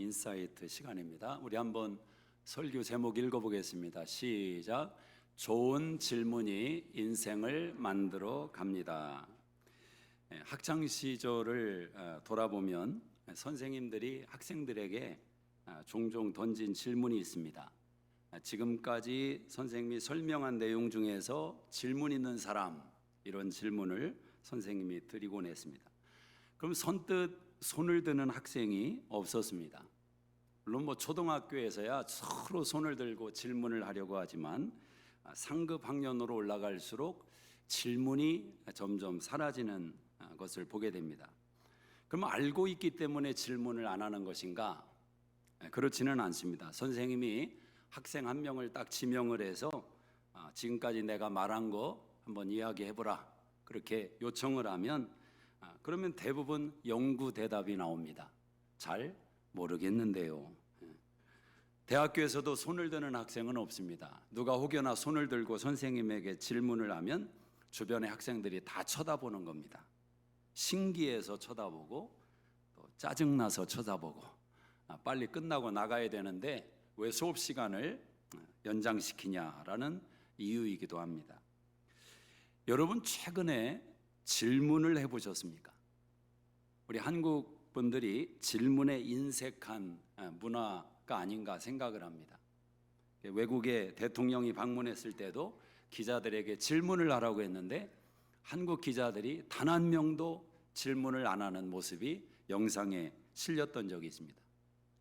인사이트 시간입니다. 우리 한번 설교 제목 읽어보겠습니다. 시작. 좋은 질문이 인생을 만들어 갑니다. 학창 시절을 돌아보면 선생님들이 학생들에게 종종 던진 질문이 있습니다. 지금까지 선생님이 설명한 내용 중에서 질문 있는 사람, 이런 질문을 선생님이 드리곤 했습니다. 그럼 선뜻 손을 드는 학생이 없었습니다. 물론 초등학교에서야 서로 손을 들고 질문을 하려고 하지만 상급 학년으로 올라갈수록 질문이 점점 사라지는 것을 보게 됩니다. 그럼 알고 있기 때문에 질문을 안 하는 것인가? 그렇지는 않습니다. 선생님이 학생 한 명을 딱 지명을 해서 지금까지 내가 말한 거 한번 이야기해보라, 그렇게 요청을 하면 그러면 대부분 영구 대답이 나옵니다. 잘 모르겠는데요. 대학교에서도 손을 드는 학생은 없습니다. 누가 혹여나 손을 들고 선생님에게 질문을 하면 주변의 학생들이 다 쳐다보는 겁니다. 신기해서 쳐다보고 또 짜증나서 쳐다보고 빨리 끝나고 나가야 되는데 왜 수업 시간을 연장시키냐라는 이유이기도 합니다. 여러분, 최근에 질문을 해보셨습니까? 우리 한국 분들이 질문에 인색한 문화가 아닌가 생각을 합니다. 외국에 대통령이 방문했을 때도 기자들에게 질문을 하라고 했는데 한국 기자들이 단 한 명도 질문을 안 하는 모습이 영상에 실렸던 적이 있습니다.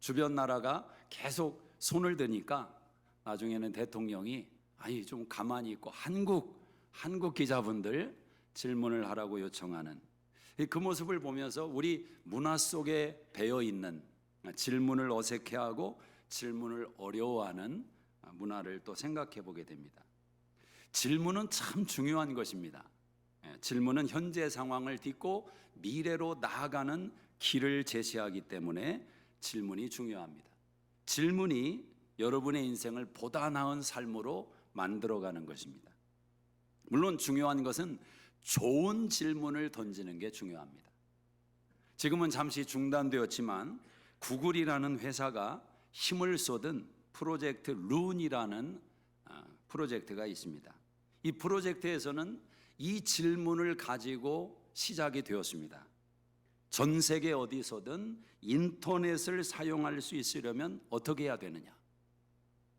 주변 나라가 계속 손을 드니까 나중에는 대통령이 아니 좀 가만히 있고 한국 기자분들 질문을 하라고 요청하는 그 모습을 보면서 우리 문화 속에 배어 있는 질문을 어색해하고 질문을 어려워하는 문화를 또 생각해 보게 됩니다. 질문은 참 중요한 것입니다. 질문은 현재 상황을 딛고 미래로 나아가는 길을 제시하기 때문에 질문이 중요합니다. 질문이 여러분의 인생을 보다 나은 삶으로 만들어가는 것입니다. 물론 중요한 것은 좋은 질문을 던지는 게 중요합니다. 지금은 잠시 중단되었지만 구글이라는 회사가 힘을 쏟은 프로젝트 룬이라는 프로젝트가 있습니다. 이 프로젝트에서는 이 질문을 가지고 시작이 되었습니다. 전 세계 어디서든 인터넷을 사용할 수 있으려면 어떻게 해야 되느냐?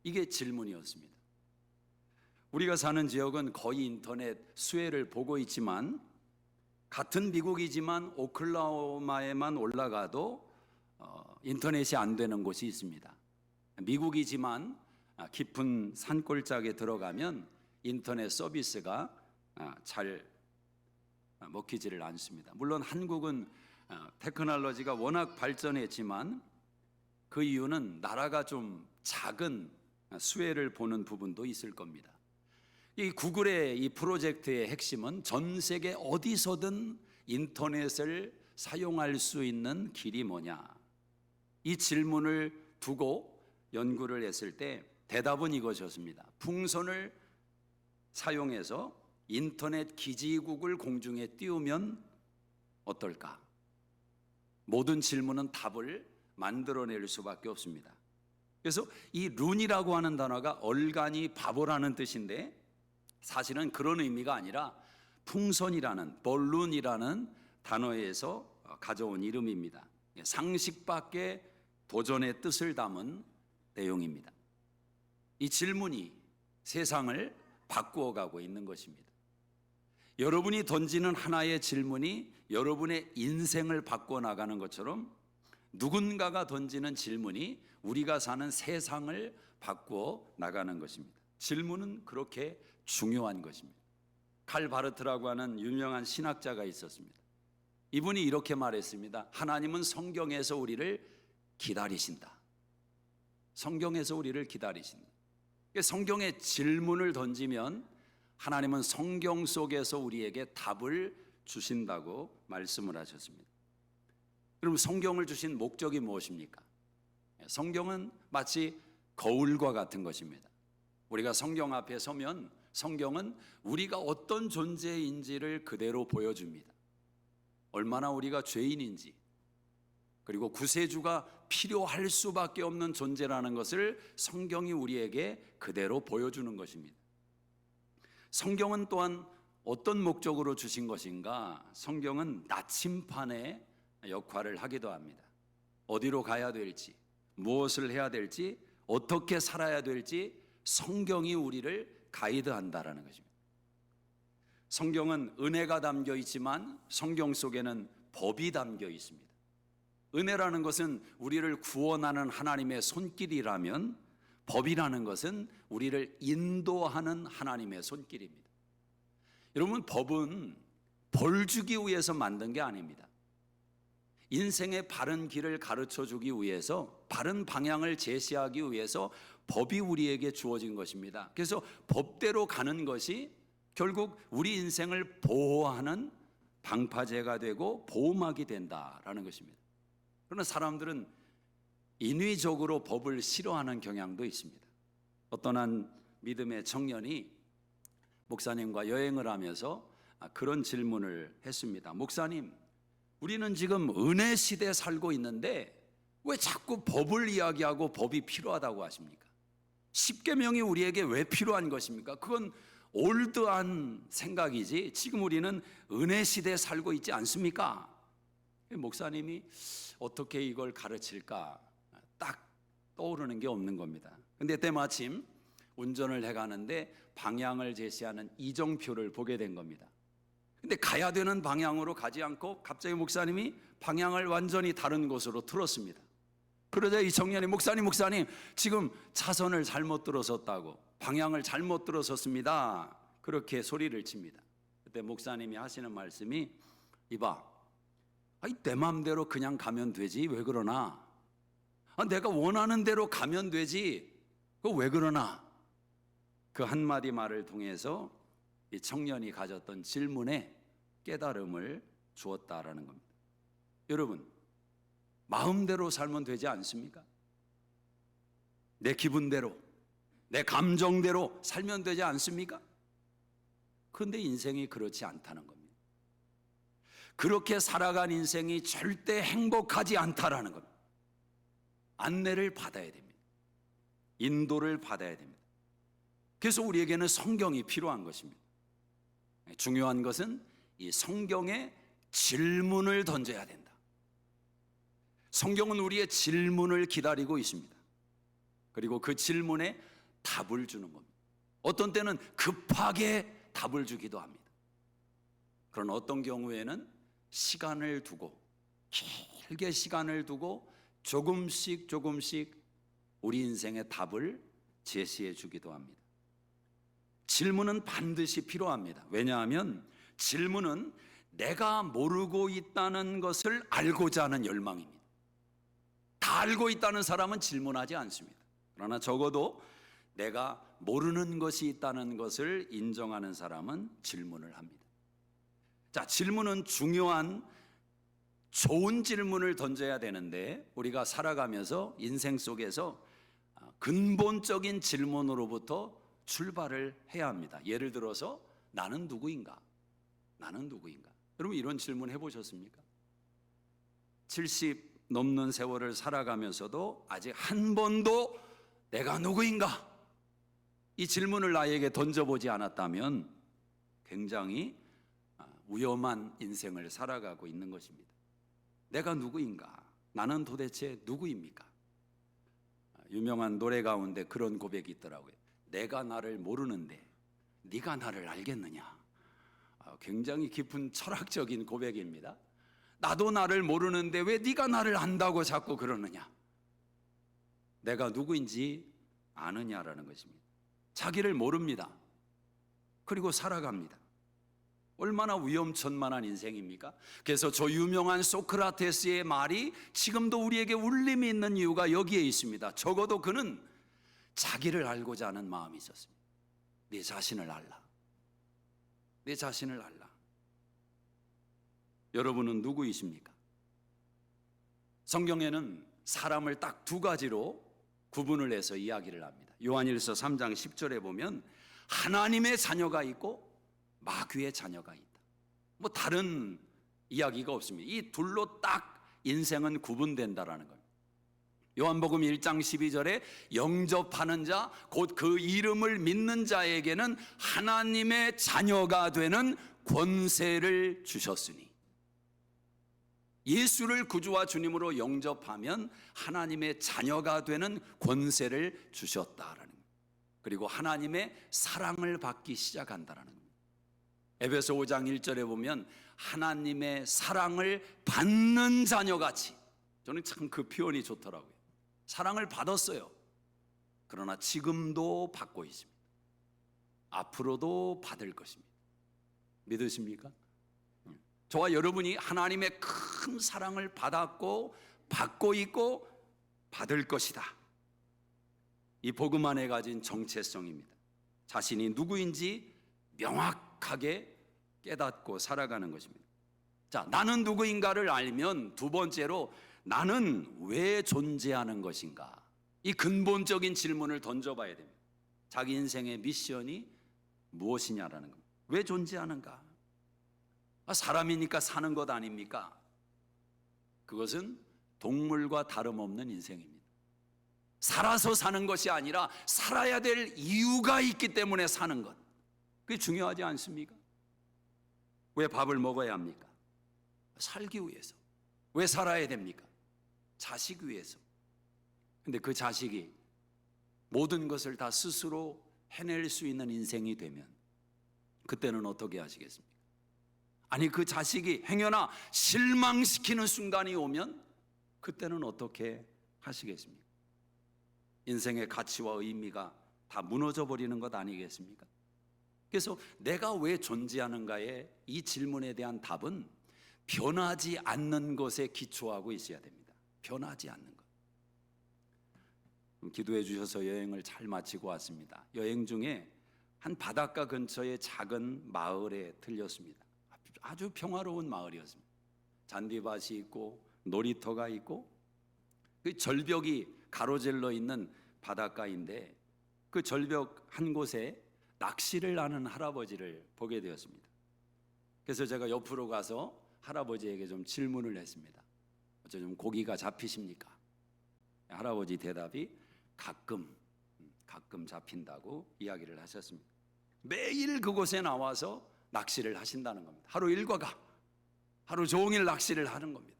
이게 질문이었습니다. 우리가 사는 지역은 거의 인터넷 수혜를 보고 있지만 같은 미국이지만 오클라호마에만 올라가도 인터넷이 안 되는 곳이 있습니다. 미국이지만 깊은 산골짜기에 들어가면 인터넷 서비스가 잘 먹히지를 않습니다. 물론 한국은 테크놀로지가 워낙 발전했지만 그 이유는 나라가 좀 작은 수혜를 보는 부분도 있을 겁니다. 이 구글의 이 프로젝트의 핵심은 전 세계 어디서든 인터넷을 사용할 수 있는 길이 뭐냐? 이 질문을 두고 연구를 했을 때 대답은 이것이었습니다. 풍선을 사용해서 인터넷 기지국을 공중에 띄우면 어떨까? 모든 질문은 답을 만들어낼 수밖에 없습니다. 그래서 이 룬이라고 하는 단어가 얼간이 바보라는 뜻인데 사실은 그런 의미가 아니라 풍선이라는 볼룬이라는 단어에서 가져온 이름입니다. 상식 밖의 도전의 뜻을 담은 내용입니다. 이 질문이 세상을 바꾸어 가고 있는 것입니다. 여러분이 던지는 하나의 질문이 여러분의 인생을 바꿔 나가는 것처럼 누군가가 던지는 질문이 우리가 사는 세상을 바꾸어 나가는 것입니다. 질문은 그렇게 중요한 것입니다. 칼 바르트라고 하는 유명한 신학자가 있었습니다. 이분이 이렇게 말했습니다. 하나님은 성경에서 우리를 기다리신다. 성경에서 우리를 기다리신다. 성경에 질문을 던지면 하나님은 성경 속에서 우리에게 답을 주신다고 말씀을 하셨습니다. 그럼 성경을 주신 목적이 무엇입니까? 성경은 마치 거울과 같은 것입니다. 우리가 성경 앞에 서면 성경은 우리가 어떤 존재인지를 그대로 보여줍니다. 얼마나 우리가 죄인인지, 그리고 구세주가 필요할 수밖에 없는 존재라는 것을 성경이 우리에게 그대로 보여주는 것입니다. 성경은 또한 어떤 목적으로 주신 것인가? 성경은 나침판의 역할을 하기도 합니다. 어디로 가야 될지, 무엇을 해야 될지, 어떻게 살아야 될지 성경이 우리를 가이드한다라는 것입니다. 성경은 은혜가 담겨 있지만 성경 속에는 법이 담겨 있습니다. 은혜라는 것은 우리를 구원하는 하나님의 손길이라면, 법이라는 것은 우리를 인도하는 하나님의 손길입니다. 여러분, 법은 벌 주기 위해서 만든 게 아닙니다. 인생의 바른 길을 가르쳐 주기 위해서, 바른 방향을 제시하기 위해서 법이 우리에게 주어진 것입니다. 그래서 법대로 가는 것이 결국 우리 인생을 보호하는 방파제가 되고 보호막이 된다라는 것입니다. 그러나 사람들은 인위적으로 법을 싫어하는 경향도 있습니다. 어떤 한 믿음의 청년이 목사님과 여행을 하면서 그런 질문을 했습니다. 목사님, 우리는 지금 은혜 시대에 살고 있는데 왜 자꾸 법을 이야기하고 법이 필요하다고 하십니까? 십계명이 우리에게 왜 필요한 것입니까? 그건 올드한 생각이지 지금 우리는 은혜 시대에 살고 있지 않습니까? 목사님이 어떻게 이걸 가르칠까 딱 떠오르는 게 없는 겁니다. 근데 때마침 운전을 해가는데 방향을 제시하는 이정표를 보게 된 겁니다. 근데 가야 되는 방향으로 가지 않고 갑자기 목사님이 방향을 완전히 다른 곳으로 틀었습니다. 그러자 이 청년이 목사님 지금 차선을 잘못 들어섰다고, 방향을 잘못 들어섰습니다, 그렇게 소리를 칩니다. 그때 목사님이 하시는 말씀이, 이봐, 내 맘대로 그냥 가면 되지 왜 그러나? 내가 원하는 대로 가면 되지 그거 왜 그러나? 그 한마디 말을 통해서 이 청년이 가졌던 질문에 깨달음을 주었다라는 겁니다. 여러분, 마음대로 살면 되지 않습니까? 내 기분대로, 내 감정대로 살면 되지 않습니까? 그런데 인생이 그렇지 않다는 겁니다. 그렇게 살아간 인생이 절대 행복하지 않다라는 겁니다. 안내를 받아야 됩니다. 인도를 받아야 됩니다. 그래서 우리에게는 성경이 필요한 것입니다. 중요한 것은 이 성경에 질문을 던져야 된다. 성경은 우리의 질문을 기다리고 있습니다. 그리고 그 질문에 답을 주는 겁니다. 어떤 때는 급하게 답을 주기도 합니다. 그런 어떤 경우에는 시간을 두고, 길게 시간을 두고 조금씩 우리 인생의 답을 제시해 주기도 합니다. 질문은 반드시 필요합니다. 왜냐하면 질문은 내가 모르고 있다는 것을 알고자 하는 열망입니다. 다 알고 있다는 사람은 질문하지 않습니다. 그러나 적어도 내가 모르는 것이 있다는 것을 인정하는 사람은 질문을 합니다. 자, 질문은 중요한 좋은 질문을 던져야 되는데 우리가 살아가면서 인생 속에서 근본적인 질문으로부터 출발을 해야 합니다. 예를 들어서 나는 누구인가? 나는 누구인가? 여러분, 이런 질문 해보셨습니까? 70 넘는 세월을 살아가면서도 아직 한 번도 내가 누구인가? 이 질문을 나에게 던져보지 않았다면 굉장히 위험한 인생을 살아가고 있는 것입니다. 내가 누구인가? 나는 도대체 누구입니까? 유명한 노래 가운데 그런 고백이 있더라고요. 내가 나를 모르는데 네가 나를 알겠느냐? 굉장히 깊은 철학적인 고백입니다. 나도 나를 모르는데 왜 네가 나를 안다고 자꾸 그러느냐? 내가 누구인지 아느냐라는 것입니다. 자기를 모릅니다. 그리고 살아갑니다. 얼마나 위험천만한 인생입니까? 그래서 저 유명한 소크라테스의 말이 지금도 우리에게 울림이 있는 이유가 여기에 있습니다. 적어도 그는 자기를 알고자 하는 마음이 있었습니다. 내 자신을 알라. 내 자신을 알라. 여러분은 누구이십니까? 성경에는 사람을 딱 두 가지로 구분을 해서 이야기를 합니다. 요한일서 3장 10절에 보면 하나님의 자녀가 있고 마귀의 자녀가 있다. 뭐 다른 이야기가 없습니다. 이 둘로 딱 인생은 구분된다라는 겁니다. 요한복음 1장 12절에 영접하는 자, 곧 그 이름을 믿는 자에게는 하나님의 자녀가 되는 권세를 주셨으니, 예수를 구주와 주님으로 영접하면 하나님의 자녀가 되는 권세를 주셨다라는 거예요. 그리고 하나님의 사랑을 받기 시작한다라는 거예요. 에베소 5장 1절에 보면 하나님의 사랑을 받는 자녀같이, 저는 참 그 표현이 좋더라고요. 사랑을 받았어요. 그러나 지금도 받고 있습니다. 앞으로도 받을 것입니다. 믿으십니까? 저와 여러분이 하나님의 큰 사랑을 받았고 받고 있고 받을 것이다. 이 복음 안에 가진 정체성입니다. 자신이 누구인지 명확하게 깨닫고 살아가는 것입니다. 자, 나는 누구인가를 알면 두 번째로 나는 왜 존재하는 것인가? 이 근본적인 질문을 던져봐야 됩니다. 자기 인생의 미션이 무엇이냐라는 겁니다. 왜 존재하는가? 사람이니까 사는 것 아닙니까? 그것은 동물과 다름없는 인생입니다. 살아서 사는 것이 아니라 살아야 될 이유가 있기 때문에 사는 것, 그게 중요하지 않습니까? 왜 밥을 먹어야 합니까? 살기 위해서. 왜 살아야 됩니까? 자식 위해서. 근데 그 자식이 모든 것을 다 스스로 해낼 수 있는 인생이 되면 그때는 어떻게 하시겠습니까? 아니, 그 자식이 행여나 실망시키는 순간이 오면 그때는 어떻게 하시겠습니까? 인생의 가치와 의미가 다 무너져 버리는 것 아니겠습니까? 그래서 내가 왜 존재하는가의 이 질문에 대한 답은 변하지 않는 것에 기초하고 있어야 됩니다. 변하지 않는 것. 기도해 주셔서 여행을 잘 마치고 왔습니다. 여행 중에 한 바닷가 근처의 작은 마을에 들렸습니다. 아주 평화로운 마을이었습니다. 잔디밭이 있고 놀이터가 있고 그 절벽이 가로질러 있는 바닷가인데, 그 절벽 한 곳에 낚시를 하는 할아버지를 보게 되었습니다. 그래서 제가 옆으로 가서 할아버지에게 좀 질문을 했습니다. 어째 좀 고기가 잡히십니까? 할아버지 대답이 가끔 잡힌다고 이야기를 하셨습니다. 매일 그곳에 나와서 낚시를 하신다는 겁니다. 하루 일과가 하루 종일 낚시를 하는 겁니다.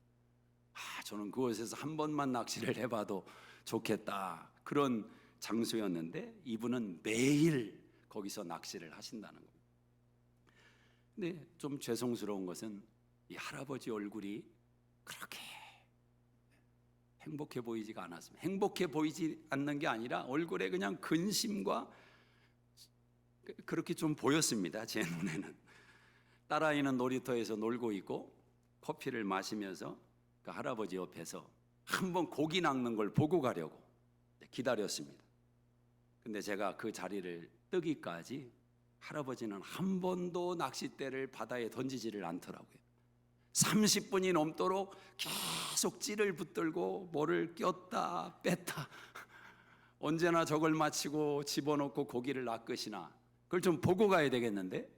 저는 그곳에서 한 번만 낚시를 해봐도 좋겠다, 그런 장소였는데 이분은 매일 거기서 낚시를 하신다는 겁니다. 근데 좀 죄송스러운 것은 이 할아버지 얼굴이 그렇게 행복해 보이지가 않았습니다. 행복해 보이지 않는 게 아니라 얼굴에 그냥 근심과 그렇게 좀 보였습니다. 제 눈에는. 딸아이는 놀이터에서 놀고 있고 커피를 마시면서 그 할아버지 옆에서 한번 고기 낚는 걸 보고 가려고 기다렸습니다. 근데 제가 그 자리를 뜨기까지 할아버지는 한 번도 낚싯대를 바다에 던지지를 않더라고요. 30분이 넘도록 계속 찌를 붙들고 뭐를 꼈다 뺐다, 언제나 저걸 마치고 집어넣고 고기를 낚으시나, 그걸 좀 보고 가야 되겠는데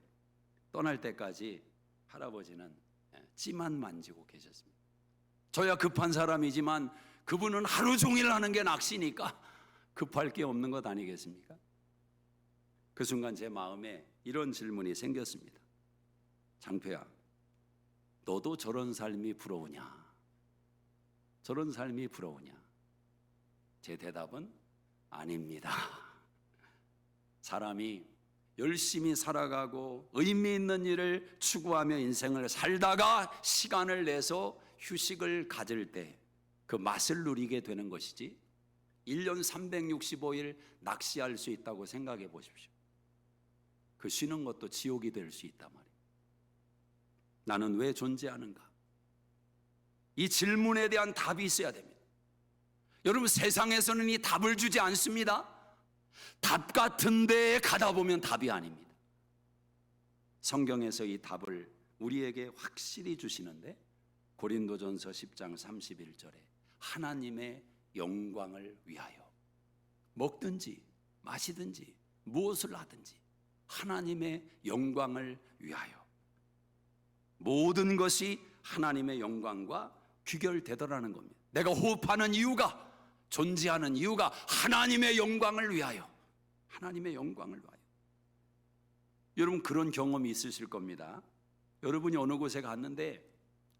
떠날 때까지 할아버지는 찌만 만지고 계셨습니다. 저야 급한 사람이지만 그분은 하루 종일 하는 게 낚시니까 급할 게 없는 것 아니겠습니까? 그 순간 제 마음에 이런 질문이 생겼습니다. 장표야, 너도 저런 삶이 부러우냐? 저런 삶이 부러우냐? 제 대답은 아닙니다. 사람이 열심히 살아가고 의미 있는 일을 추구하며 인생을 살다가 시간을 내서 휴식을 가질 때 그 맛을 누리게 되는 것이지, 1년 365일 낚시할 수 있다고 생각해 보십시오. 그 쉬는 것도 지옥이 될 수 있단 말이에요. 나는 왜 존재하는가? 이 질문에 대한 답이 있어야 됩니다. 여러분, 세상에서는 이 답을 주지 않습니다. 답 같은 데에 가다 보면 답이 아닙니다. 성경에서 이 답을 우리에게 확실히 주시는데, 고린도전서 10장 31절에 하나님의 영광을 위하여 먹든지 마시든지 무엇을 하든지 하나님의 영광을 위하여, 모든 것이 하나님의 영광과 귀결되더라는 겁니다. 내가 호흡하는 이유가 존재하는 이유가 하나님의 영광을 위하여, 하나님의 영광을 위하여. 여러분 그런 경험이 있으실 겁니다. 여러분이 어느 곳에 갔는데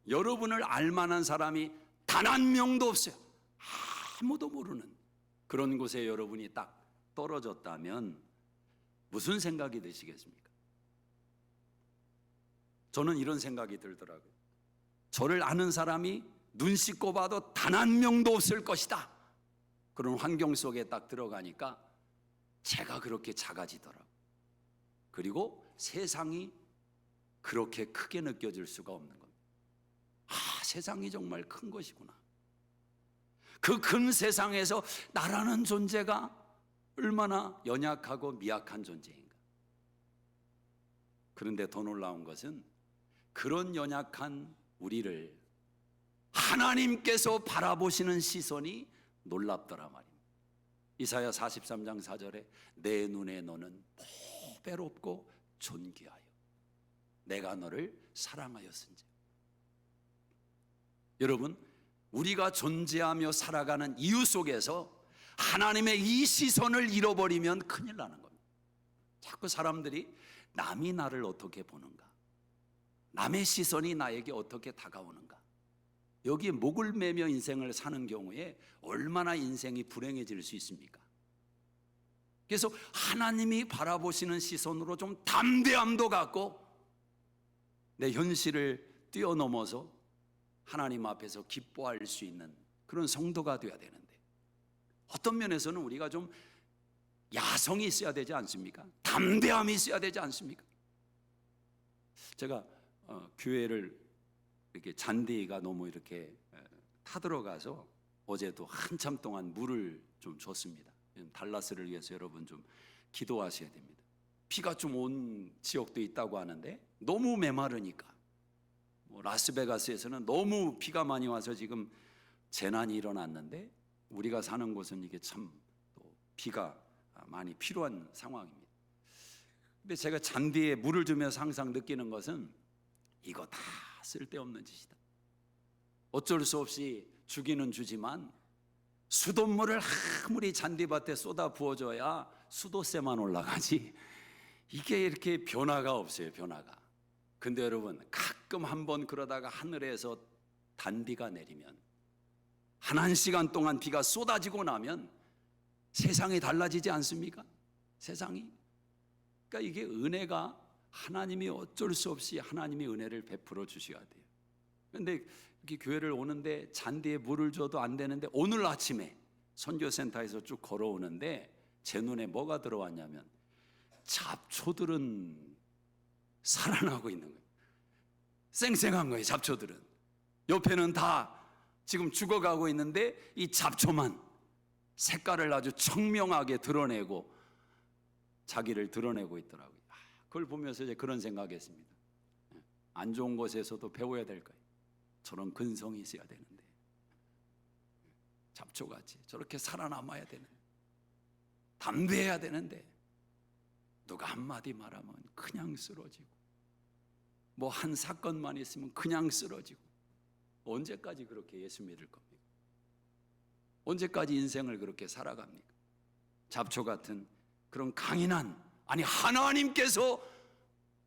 여러분을 알만한 사람이 단 한 명도 없어요. 아무도 모르는 그런 곳에 여러분이 딱 떨어졌다면 무슨 생각이 드시겠습니까? 저는 이런 생각이 들더라고요. 저를 아는 사람이 눈 씻고 봐도 단 한 명도 없을 것이다. 그런 환경 속에 딱 들어가니까 제가 그렇게 작아지더라고요. 그리고 세상이 그렇게 크게 느껴질 수가 없는 겁니다. 세상이 정말 큰 것이구나. 그 큰 세상에서 나라는 존재가 얼마나 연약하고 미약한 존재인가. 그런데 더 놀라운 것은 그런 연약한 우리를 하나님께서 바라보시는 시선이 놀랍더라 말입니다. 이사야 43장 4절에 내 눈에 너는 보배롭고 존귀하여 내가 너를 사랑하였은지. 여러분, 우리가 존재하며 살아가는 이유 속에서 하나님의 이 시선을 잃어버리면 큰일 나는 겁니다. 자꾸 사람들이 남이 나를 어떻게 보는가, 남의 시선이 나에게 어떻게 다가오는가, 여기에 목을 매며 인생을 사는 경우에 얼마나 인생이 불행해질 수 있습니까? 그래서 하나님이 바라보시는 시선으로 좀 담대함도 갖고 내 현실을 뛰어넘어서 하나님 앞에서 기뻐할 수 있는 그런 성도가 되어야 되는데, 어떤 면에서는 우리가 좀 야성이 있어야 되지 않습니까? 담대함이 있어야 되지 않습니까? 제가 교회를 이렇게 잔디가 너무 이렇게 타들어가서 어제도 한참 동안 물을 좀 줬습니다. 달라스를 위해서 여러분 좀 기도하셔야 됩니다. 비가 좀 온 지역도 있다고 하는데 너무 메마르니까, 라스베가스에서는 너무 비가 많이 와서 지금 재난이 일어났는데 우리가 사는 곳은 이게 참 또 비가 많이 필요한 상황입니다. 근데 제가 잔디에 물을 주면서 항상 느끼는 것은 이거 다 쓸데없는 짓이다. 어쩔 수 없이 주기는 주지만 수돗물을 아무리 잔디밭에 쏟아 부어줘야 수도세만 올라가지 이게 이렇게 변화가 없어요, 변화가. 근데 여러분, 가끔 한번 그러다가 하늘에서 단비가 내리면, 한 시간 동안 비가 쏟아지고 나면 세상이 달라지지 않습니까? 세상이. 그러니까 이게 은혜가, 하나님이 어쩔 수 없이 하나님이 은혜를 베풀어 주셔야 돼요. 그런데 이렇게 교회를 오는데 잔디에 물을 줘도 안 되는데, 오늘 아침에 선교센터에서 쭉 걸어오는데 제 눈에 뭐가 들어왔냐면 잡초들은 살아나고 있는 거예요. 쌩쌩한 거예요. 잡초들은 옆에는 다 지금 죽어가고 있는데 이 잡초만 색깔을 아주 청명하게 드러내고 자기를 드러내고 있더라고요. 그걸 보면서 이제 그런 생각했습니다. 안 좋은 곳에서도 배워야 될 거예요. 저런 근성이 있어야 되는데, 잡초같이 저렇게 살아남아야 되는데, 담대해야 되는데, 누가 한마디 말하면 그냥 쓰러지고, 뭐 한 사건만 있으면 그냥 쓰러지고. 언제까지 그렇게 예수 믿을 겁니까? 언제까지 인생을 그렇게 살아갑니까? 잡초 같은 그런 강인한, 아니 하나님께서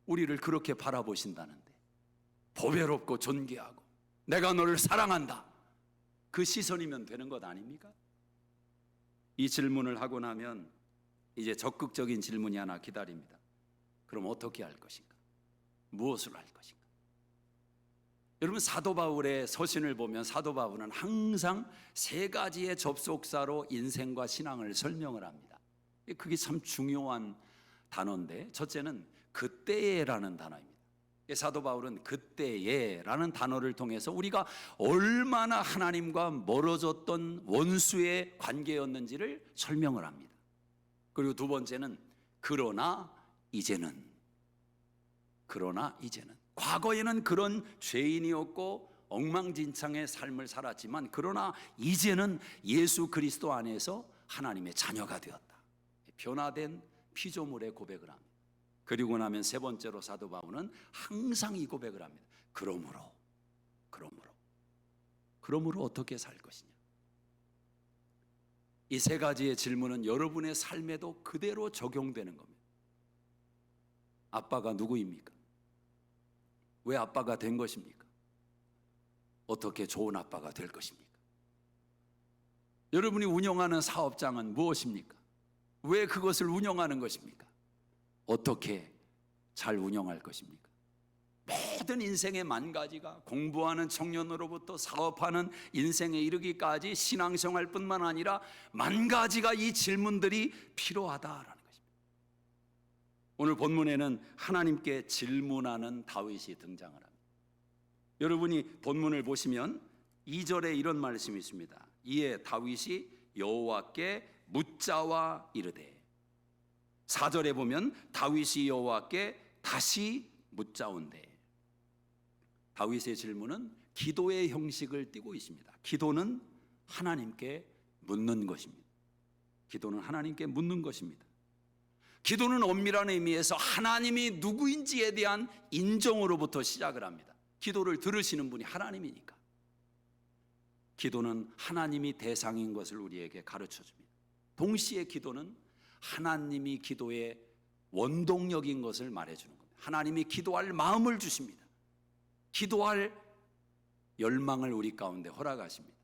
우리를 그렇게 바라보신다는데, 보배롭고 존귀하고 내가 너를 사랑한다, 그 시선이면 되는 것 아닙니까? 이 질문을 하고 나면 이제 적극적인 질문이 하나 기다립니다. 그럼 어떻게 할 것인가? 무엇을 할 것인가? 여러분, 사도 바울의 서신을 보면 사도 바울은 항상 세 가지의 접속사로 인생과 신앙을 설명을 합니다. 그게 참 중요한 단어인데, 첫째는 그때에라는 단어입니다. 사도 바울은 그때에라는 단어를 통해서 우리가 얼마나 하나님과 멀어졌던 원수의 관계였는지를 설명을 합니다. 그리고 두 번째는 그러나 이제는. 그러나 이제는, 과거에는 그런 죄인이었고 엉망진창의 삶을 살았지만, 그러나 이제는 예수 그리스도 안에서 하나님의 자녀가 되었다. 변화된 피조물의 고백을 합니다. 그리고 나면 세 번째로 사도 바울은 항상 이 고백을 합니다. 그러므로 어떻게 살 것이냐? 이 세 가지의 질문은 여러분의 삶에도 그대로 적용되는 겁니다. 아빠가 누구입니까? 왜 아빠가 된 것입니까? 어떻게 좋은 아빠가 될 것입니까? 여러분이 운영하는 사업장은 무엇입니까? 왜 그것을 운영하는 것입니까? 어떻게 잘 운영할 것입니까? 모든 인생의 만 가지가 공부하는 청년으로부터 사업하는 인생에 이르기까지 신앙생활뿐만 아니라 만 가지가 이 질문들이 필요하다라는 것입니다. 오늘 본문에는 하나님께 질문하는 다윗이 등장을 합니다. 여러분이 본문을 보시면 2절에 이런 말씀이 있습니다. 이에 다윗이 여호와께 묻자와 이르되, 4절에 보면 다윗이 여호와께 다시 묻자온대. 다윗의 질문은 기도의 형식을 띠고 있습니다. 기도는 하나님께 묻는 것입니다. 기도는 하나님께 묻는 것입니다. 기도는 엄밀한 의미에서 하나님이 누구인지에 대한 인정으로부터 시작을 합니다. 기도를 들으시는 분이 하나님이니까. 기도는 하나님이 대상인 것을 우리에게 가르쳐 줍니다. 동시에 기도는 하나님이 기도의 원동력인 것을 말해주는 겁니다. 하나님이 기도할 마음을 주십니다. 기도할 열망을 우리 가운데 허락하십니다.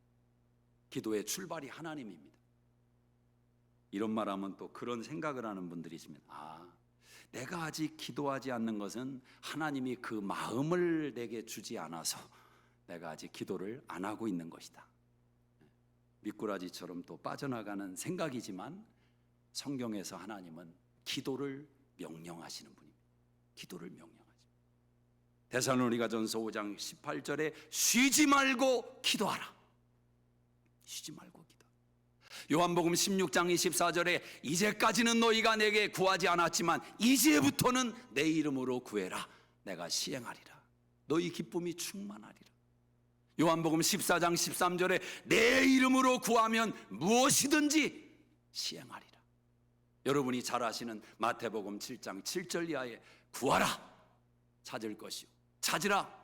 기도의 출발이 하나님입니다. 이런 말하면 또 그런 생각을 하는 분들이 있습니다. 내가 아직 기도하지 않는 것은 하나님이 그 마음을 내게 주지 않아서 내가 아직 기도를 안 하고 있는 것이다. 미꾸라지처럼 또 빠져나가는 생각이지만 성경에서 하나님은 기도를 명령하시는 분입니다. 기도를 명령하십니다. 데살로니가전서 5장 18절에 쉬지 말고 기도하라. 쉬지 말고 기도. 요한복음 16장 24절에 이제까지는 너희가 내게 구하지 않았지만 이제부터는 내 이름으로 구해라. 내가 시행하리라. 너희 기쁨이 충만하리라. 요한복음 14장 13절에 내 이름으로 구하면 무엇이든지 시행하리라. 여러분이 잘 아시는 마태복음 7장 7절 이하에 구하라 찾을 것이요, 찾으라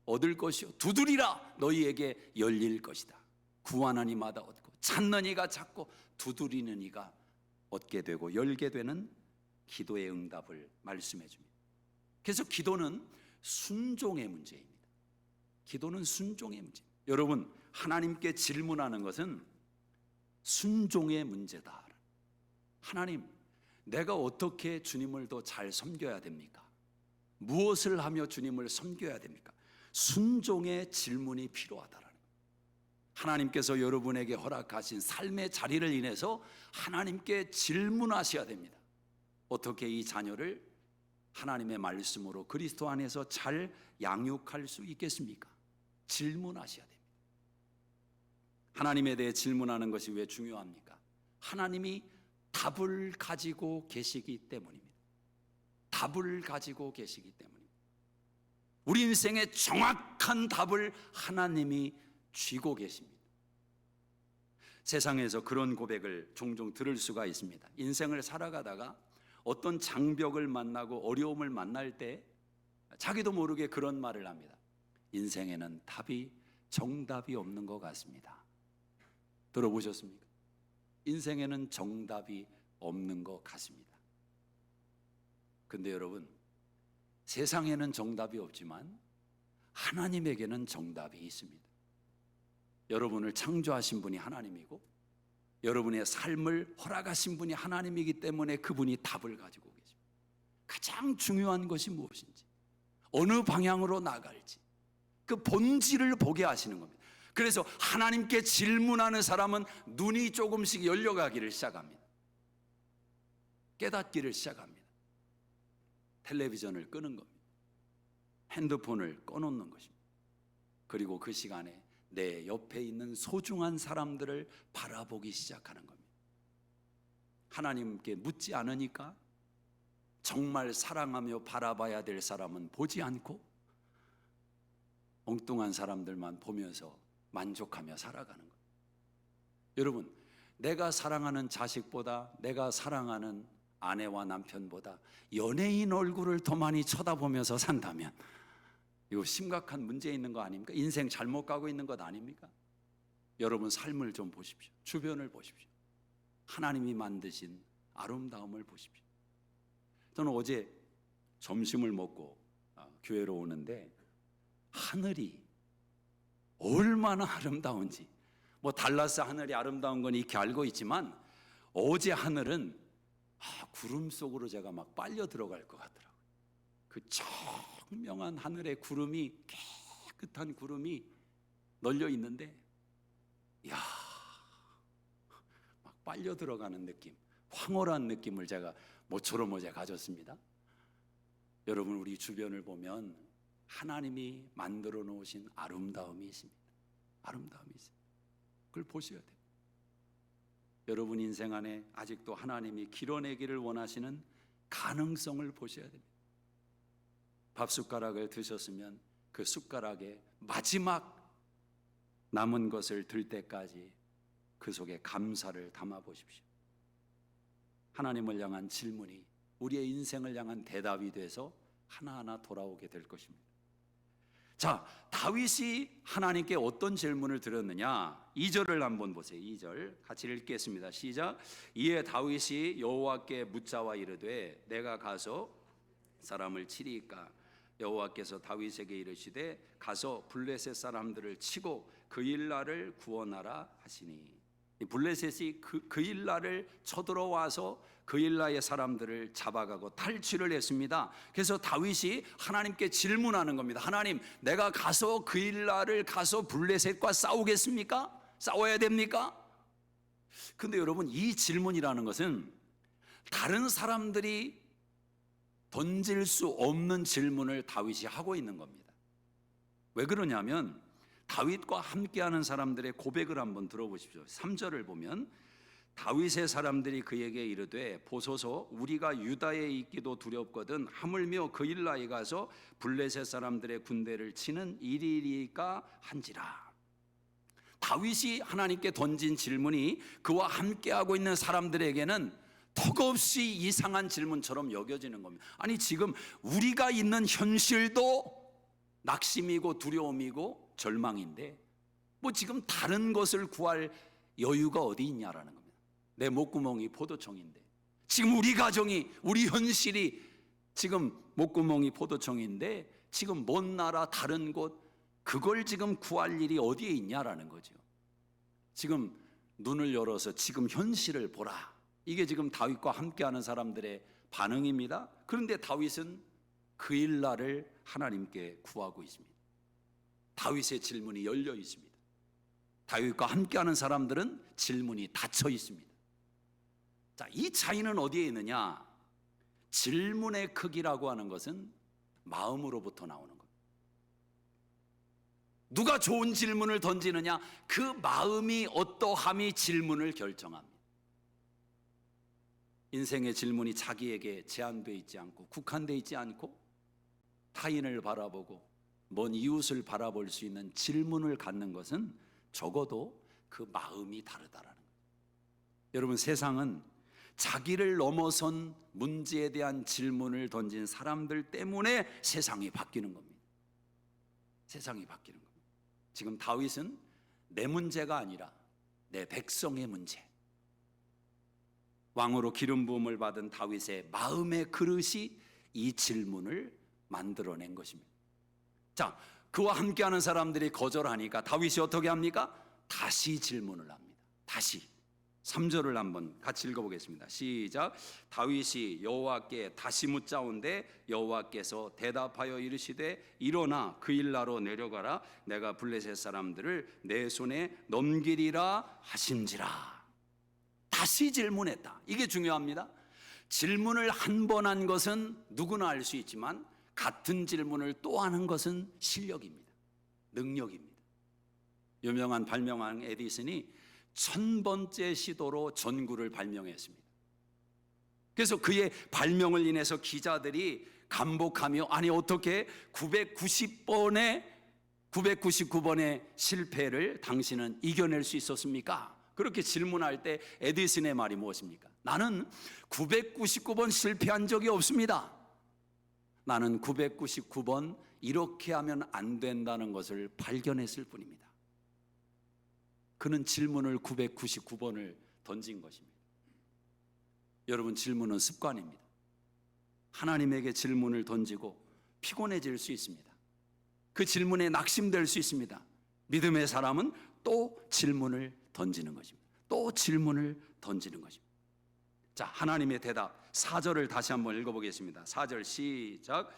얻을 것이요, 두드리라 너희에게 열릴 것이다. 구하는 이마다 얻고 찾는 이가 찾고 두드리는 이가 얻게 되고 열게 되는 기도의 응답을 말씀해 줍니다. 그래서 기도는 순종의 문제입니다. 기도는 순종의 문제. 여러분, 하나님께 질문하는 것은 순종의 문제다. 하나님, 내가 어떻게 주님을 더 잘 섬겨야 됩니까? 무엇을 하며 주님을 섬겨야 됩니까? 순종의 질문이 필요하다라는 거예요. 하나님께서 여러분에게 허락하신 삶의 자리를 인해서 하나님께 질문하셔야 됩니다. 어떻게 이 자녀를 하나님의 말씀으로 그리스도 안에서 잘 양육할 수 있겠습니까? 질문하셔야 됩니다. 하나님에 대해 질문하는 것이 왜 중요합니까? 하나님이 답을 가지고 계시기 때문입니다. 답을 가지고 계시기 때문입니다. 우리 인생의 정확한 답을 하나님이 쥐고 계십니다. 세상에서 그런 고백을 종종 들을 수가 있습니다. 인생을 살아가다가 어떤 장벽을 만나고 어려움을 만날 때 자기도 모르게 그런 말을 합니다. 인생에는 정답이 없는 것 같습니다. 들어보셨습니까? 인생에는 정답이 없는 것 같습니다. 근데 여러분, 세상에는 정답이 없지만 하나님에게는 정답이 있습니다. 여러분을 창조하신 분이 하나님이고 여러분의 삶을 허락하신 분이 하나님이기 때문에 그분이 답을 가지고 계십니다. 가장 중요한 것이 무엇인지, 어느 방향으로 나갈지 그 본질을 보게 하시는 겁니다. 그래서 하나님께 질문하는 사람은 눈이 조금씩 열려가기를 시작합니다. 깨닫기를 시작합니다. 텔레비전을 끄는 겁니다. 핸드폰을 꺼놓는 것입니다. 그리고 그 시간에 내 옆에 있는 소중한 사람들을 바라보기 시작하는 겁니다. 하나님께 묻지 않으니까 정말 사랑하며 바라봐야 될 사람은 보지 않고 엉뚱한 사람들만 보면서 만족하며 살아가는 거예요. 여러분, 내가 사랑하는 자식보다 내가 사랑하는 아내와 남편보다 연예인 얼굴을 더 많이 쳐다보면서 산다면 이거 심각한 문제 있는 거 아닙니까? 인생 잘못 가고 있는 것 아닙니까? 여러분 삶을 좀 보십시오. 주변을 보십시오. 하나님이 만드신 아름다움을 보십시오. 저는 어제 점심을 먹고 교회로 오는데 하늘이 얼마나 아름다운지, 뭐 달라스 하늘이 아름다운 건 이렇게 알고 있지만 어제 하늘은 구름 속으로 제가 막 빨려 들어갈 것 같더라고요. 그 청명한 하늘에 구름이, 깨끗한 구름이 널려 있는데, 이야, 막 빨려 들어가는 느낌, 황홀한 느낌을 제가 모처럼 어제 가졌습니다. 여러분, 우리 주변을 보면 하나님이 만들어 놓으신 아름다움이 있습니다. 아름다움이 있습니다. 그걸 보셔야 돼요. 여러분 인생 안에 아직도 하나님이 길어내기를 원하시는 가능성을 보셔야 됩니다. 밥 숟가락을 드셨으면 그 숟가락에 마지막 남은 것을 들 때까지 그 속에 감사를 담아 보십시오. 하나님을 향한 질문이 우리의 인생을 향한 대답이 돼서 하나하나 돌아오게 될 것입니다. 자, 다윗이 하나님께 어떤 질문을 드렸느냐? 2절을 한번 보세요. 2절 같이 읽겠습니다. 시작. 이에 다윗이 여호와께 묻자와 이르되 내가 가서 사람을 치리이까? 여호와께서 다윗에게 이르시되 가서 블레셋 사람들을 치고 그일라를 구원하라 하시니. 블레셋이 그일라를 쳐들어와서 그일라의 사람들을 잡아가고 탈취를 했습니다. 그래서 다윗이 하나님께 질문하는 겁니다. 하나님, 내가 가서 그일라를 가서 블레셋과 싸우겠습니까? 싸워야 됩니까? 근데 여러분, 이 질문이라는 것은 다른 사람들이 던질 수 없는 질문을 다윗이 하고 있는 겁니다. 왜 그러냐면 다윗과 함께하는 사람들의 고백을 한번 들어보십시오. 3절을 보면 다윗의 사람들이 그에게 이르되 보소서 우리가 유다에 있기도 두렵거든 하물며 그일라에 가서 블레셋 사람들의 군대를 치는 일이리까 한지라. 다윗이 하나님께 던진 질문이 그와 함께하고 있는 사람들에게는 턱없이 이상한 질문처럼 여겨지는 겁니다. 아니, 지금 우리가 있는 현실도 낙심이고 두려움이고 절망인데 뭐 지금 다른 것을 구할 여유가 어디 있냐라는 겁니다. 내 목구멍이 포도청인데, 지금 우리 가정이, 우리 현실이 지금 목구멍이 포도청인데 지금 먼 나라 다른 곳, 그걸 지금 구할 일이 어디에 있냐라는 거죠. 지금 눈을 열어서 지금 현실을 보라. 이게 지금 다윗과 함께하는 사람들의 반응입니다. 그런데 다윗은 그일라를 하나님께 구하고 있습니다. 다윗의 질문이 열려 있습니다. 다윗과 함께하는 사람들은 질문이 닫혀 있습니다. 자, 이 차이는 어디에 있느냐? 질문의 크기라고 하는 것은 마음으로부터 나오는 겁니다. 누가 좋은 질문을 던지느냐? 그 마음이 어떠함이 질문을 결정합니다. 인생의 질문이 자기에게 제한되어 있지 않고 국한되어 있지 않고 타인을 바라보고 먼 이웃을 바라볼 수 있는 질문을 갖는 것은 적어도 그 마음이 다르다라는 거예요. 여러분, 세상은 자기를 넘어선 문제에 대한 질문을 던진 사람들 때문에 세상이 바뀌는 겁니다. 세상이 바뀌는 겁니다. 지금 다윗은 내 문제가 아니라 내 백성의 문제, 왕으로 기름 부음을 받은 다윗의 마음의 그릇이 이 질문을 만들어낸 것입니다. 자, 그와 함께하는 사람들이 거절하니까 다윗이 어떻게 합니까? 다시 질문을 합니다. 다시 3절을 한번 같이 읽어보겠습니다. 시작. 다윗이 여호와께 다시 묻자온데 여호와께서 대답하여 이르시되 일어나 그일라로 내려가라. 내가 블레셋 사람들을 내 손에 넘기리라 하신지라. 다시 질문했다. 이게 중요합니다. 질문을 한 번 한 것은 누구나 알 수 있지만 같은 질문을 또 하는 것은 실력입니다. 능력입니다. 유명한 발명왕 에디슨이 1000번째 시도로 전구를 발명했습니다. 그래서 그의 발명을 인해서 기자들이 감복하며 아니 어떻게 999번의 실패를 당신은 이겨낼 수 있었습니까? 그렇게 질문할 때 에디슨의 말이 무엇입니까? 나는 999번 실패한 적이 없습니다. 나는 999번 이렇게 하면 안 된다는 것을 발견했을 뿐입니다. 그는 질문을 999번을 던진 것입니다. 여러분, 질문은 습관입니다. 하나님에게 질문을 던지고 피곤해질 수 있습니다. 그 질문에 낙심될 수 있습니다. 믿음의 사람은 또 질문을 던지는 것입니다. 또 질문을 던지는 것입니다. 자, 하나님의 대답 4절을 다시 한번 읽어보겠습니다. 4절 시작.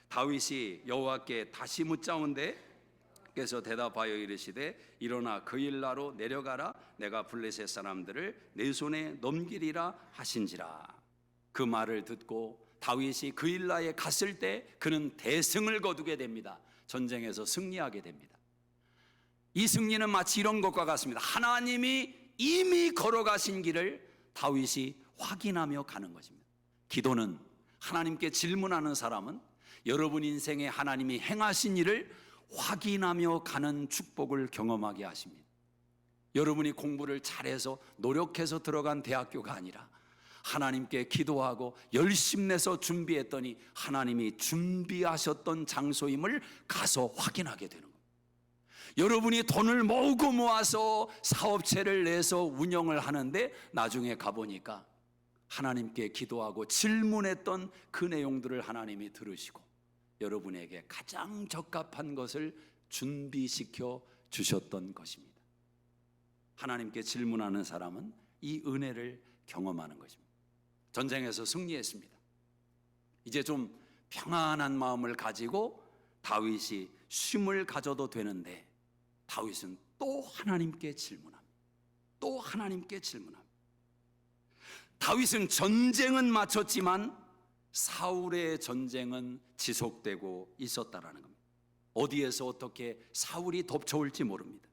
다윗이 여호와께 다시 묻자온데 께서 대답하여 이르시되 일어나 그일라로 내려가라. 내가 블레셋 사람들을 내 손에 넘기리라 하신지라. 그 말을 듣고 다윗이 그일라에 갔을 때 그는 대승을 거두게 됩니다. 전쟁에서 승리하게 됩니다. 이 승리는 마치 이런 것과 같습니다. 하나님이 이미 걸어가신 길을 다윗이 확인하며 가는 것입니다. 기도는, 하나님께 질문하는 사람은 여러분 인생에 하나님이 행하신 일을 확인하며 가는 축복을 경험하게 하십니다. 여러분이 공부를 잘해서 노력해서 들어간 대학교가 아니라 하나님께 기도하고 열심 내서 준비했더니 하나님이 준비하셨던 장소임을 가서 확인하게 되는 겁니다. 여러분이 돈을 모으고 모아서 사업체를 내서 운영을 하는데 나중에 가보니까 하나님께 기도하고 질문했던 그 내용들을 하나님이 들으시고 여러분에게 가장 적합한 것을 준비시켜 주셨던 것입니다. 하나님께 질문하는 사람은 이 은혜를 경험하는 것입니다. 전쟁에서 승리했습니다. 이제 좀 평안한 마음을 가지고 다윗이 쉼을 가져도 되는데 다윗은 또 하나님께 질문합니다. 또 하나님께 질문합니다. 다윗은 전쟁은 마쳤지만 사울의 전쟁은 지속되고 있었다라는 겁니다. 어디에서 어떻게 사울이 덮쳐올지 모릅니다.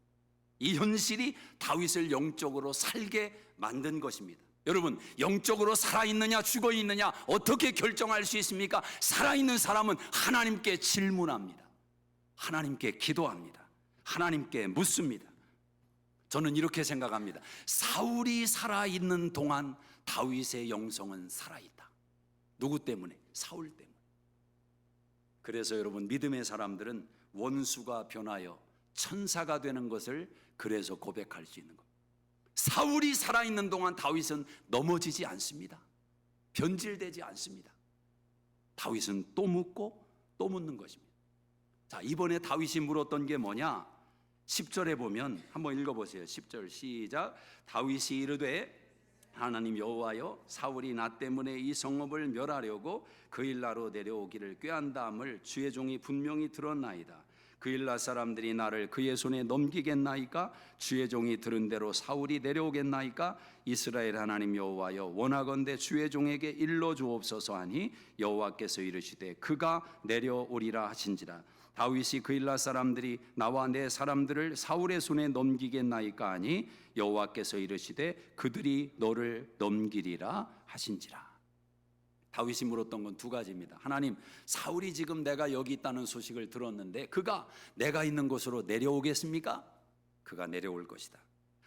이 현실이 다윗을 영적으로 살게 만든 것입니다. 여러분, 영적으로 살아있느냐 죽어있느냐 어떻게 결정할 수 있습니까? 살아있는 사람은 하나님께 질문합니다. 하나님께 기도합니다. 하나님께 묻습니다. 저는 이렇게 생각합니다. 사울이 살아있는 동안 다윗의 영성은 살아있다. 누구 때문에? 사울 때문에. 그래서 여러분, 믿음의 사람들은 원수가 변하여 천사가 되는 것을 그래서 고백할 수 있는 겁니다. 사울이 살아있는 동안 다윗은 넘어지지 않습니다. 변질되지 않습니다. 다윗은 또 묻고 또 묻는 것입니다. 자, 이번에 다윗이 물었던 게 뭐냐? 10절에 보면 한번 읽어보세요. 10절 시작. 다윗이 이르되 하나님 여호와여, 사울이 나 때문에 이 성읍을 멸하려고 그일라로 내려오기를 꾀한다함을 주의 종이 분명히 들었나이다. 그일라 사람들이 나를 그의 손에 넘기겠나이까? 주의 종이 들은 대로 사울이 내려오겠나이까? 이스라엘 하나님 여호와여, 원하건대 주의 종에게 일러 주옵소서 하니 여호와께서 이르시되 그가 내려오리라 하신지라. 다윗이 그일라 사람들이 나와 내 사람들을 사울의 손에 넘기겠나이까 하니 여호와께서 이르시되 그들이 너를 넘기리라 하신지라. 다윗이 물었던 건 두 가지입니다. 하나님, 사울이 지금 내가 여기 있다는 소식을 들었는데 그가 내가 있는 곳으로 내려오겠습니까? 그가 내려올 것이다.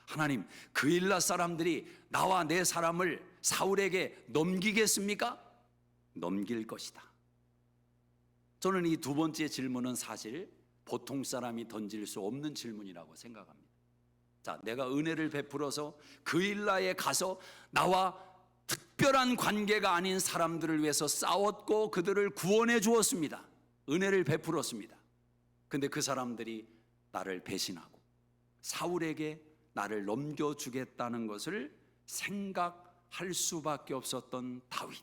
하나님, 그일라 사람들이 나와 내 사람을 사울에게 넘기겠습니까? 넘길 것이다. 저는 이 두 번째 질문은 사실 보통 사람이 던질 수 없는 질문이라고 생각합니다. 자, 내가 은혜를 베풀어서 그일라에 가서 나와 특별한 관계가 아닌 사람들을 위해서 싸웠고 그들을 구원해 주었습니다. 은혜를 베풀었습니다. 근데 그 사람들이 나를 배신하고 사울에게 나를 넘겨주겠다는 것을 생각할 수밖에 없었던 다윗.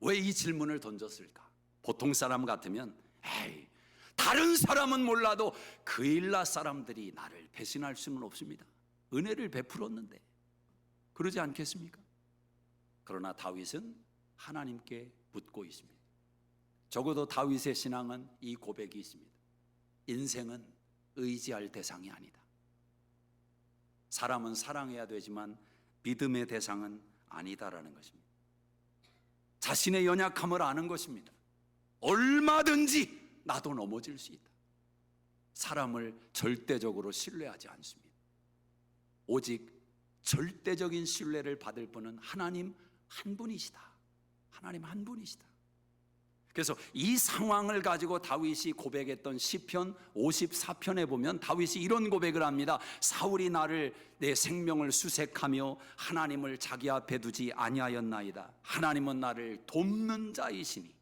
왜 이 질문을 던졌을까? 보통 사람 같으면 에이, 다른 사람은 몰라도 그일라 사람들이 나를 배신할 수는 없습니다. 은혜를 베풀었는데. 그러지 않겠습니까? 그러나 다윗은 하나님께 묻고 있습니다. 적어도 다윗의 신앙은 이 고백이 있습니다. 인생은 의지할 대상이 아니다. 사람은 사랑해야 되지만 믿음의 대상은 아니다라는 것입니다. 자신의 연약함을 아는 것입니다. 얼마든지 나도 넘어질 수 있다. 사람을 절대적으로 신뢰하지 않습니다. 오직 절대적인 신뢰를 받을 분은 하나님 한 분이시다. 하나님 한 분이시다. 그래서 이 상황을 가지고 다윗이 고백했던 시편 54편에 보면 다윗이 이런 고백을 합니다. 사울이 나를 내 생명을 수색하며 하나님을 자기 앞에 두지 아니하였나이다. 하나님은 나를 돕는 자이시니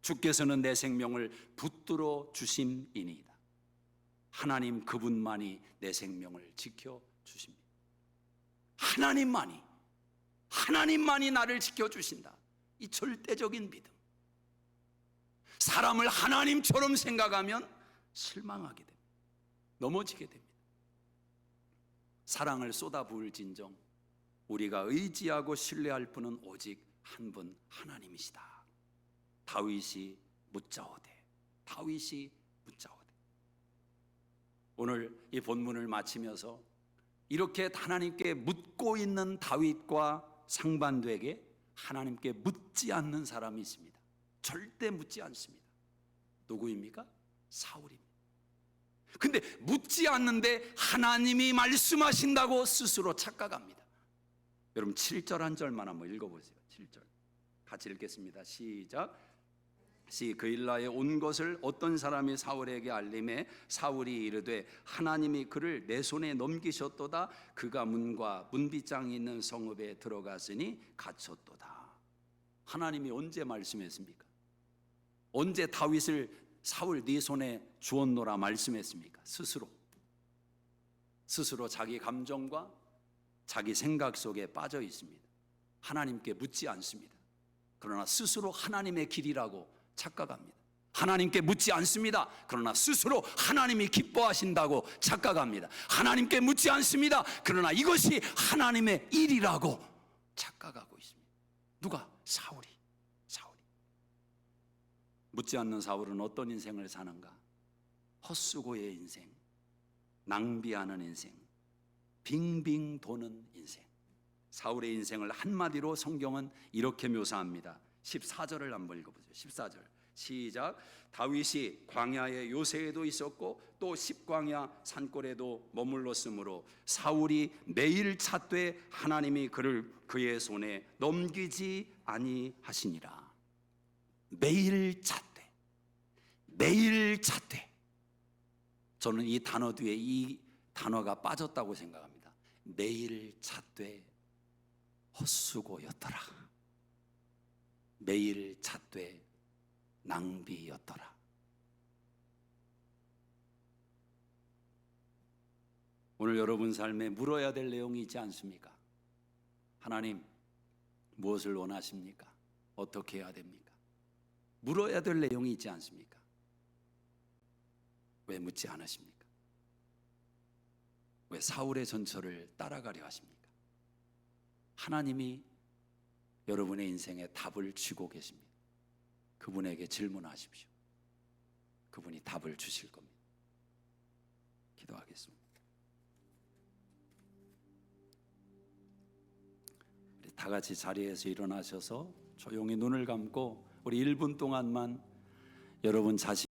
주께서는 내 생명을 붙들어 주심이니이다. 하나님 그분만이 내 생명을 지켜 주십니다. 하나님만이 나를 지켜 주신다. 이 절대적인 믿음. 사람을 하나님처럼 생각하면 실망하게 됩니다. 넘어지게 됩니다. 사랑을 쏟아부을진정 우리가 의지하고 신뢰할 분은 오직 한 분 하나님이시다. 다윗이 묻자오되. 오늘 이 본문을 마치면서 이렇게 하나님께 묻고 있는 다윗과 상반되게 하나님께 묻지 않는 사람이 있습니다. 절대 묻지 않습니다. 누구입니까? 사울입니다. 근데 묻지 않는데 하나님이 말씀하신다고 스스로 착각합니다. 여러분 7절 한 절만 한번 읽어보세요. 7절 같이 읽겠습니다. 시작. 그일라에 온 것을 어떤 사람이 사울에게 알림해 사울이 이르되 하나님이 그를 내 손에 넘기셨도다. 그가 문과 문빗장이 있는 성읍에 들어갔으니 갇혔도다. 하나님이 언제 말씀했습니까? 언제 다윗을 사울 네 손에 주었노라 말씀했습니까? 스스로 자기 감정과 자기 생각 속에 빠져 있습니다. 하나님께 묻지 않습니다. 그러나 스스로 하나님의 길이라고 착각합니다. 하나님께 묻지 않습니다. 그러나 스스로 하나님이 기뻐하신다고 착각합니다. 하나님께 묻지 않습니다. 그러나 이것이 하나님의 일이라고 착각하고 있습니다. 누가? 사울이. 묻지 않는 사울은 어떤 인생을 사는가? 헛수고의 인생, 낭비하는 인생, 빙빙 도는 인생. 사울의 인생을 한마디로 성경은 이렇게 묘사합니다. 14절을 한번 읽어보세요. 14절 시작. 다윗이 광야의 요새에도 있었고 또 십광야 산골에도 머물렀으므로 사울이 매일 찾되 하나님이 그를 그의 손에 넘기지 아니하시니라. 매일 찾되. 저는 이 단어 뒤에 이 단어가 빠졌다고 생각합니다. 매일 찾되 헛수고였더라. 매일 찾되 낭비였더라. 오늘 여러분 삶에 물어야 될 내용이 있지 않습니까? 하나님, 무엇을 원하십니까? 어떻게 해야 됩니까? 물어야 될 내용이 있지 않습니까? 왜 묻지 않으십니까? 왜 사울의 전철을 따라가려 하십니까? 하나님이 여러분의 인생에 답을 쥐고 계십니다. 그분에게 질문하십시오. 그분이 답을 주실 겁니다. 기도하겠습니다. 우리 다 같이 자리에서 일어나셔서 조용히 눈을 감고 우리 1분 동안만 여러분 자신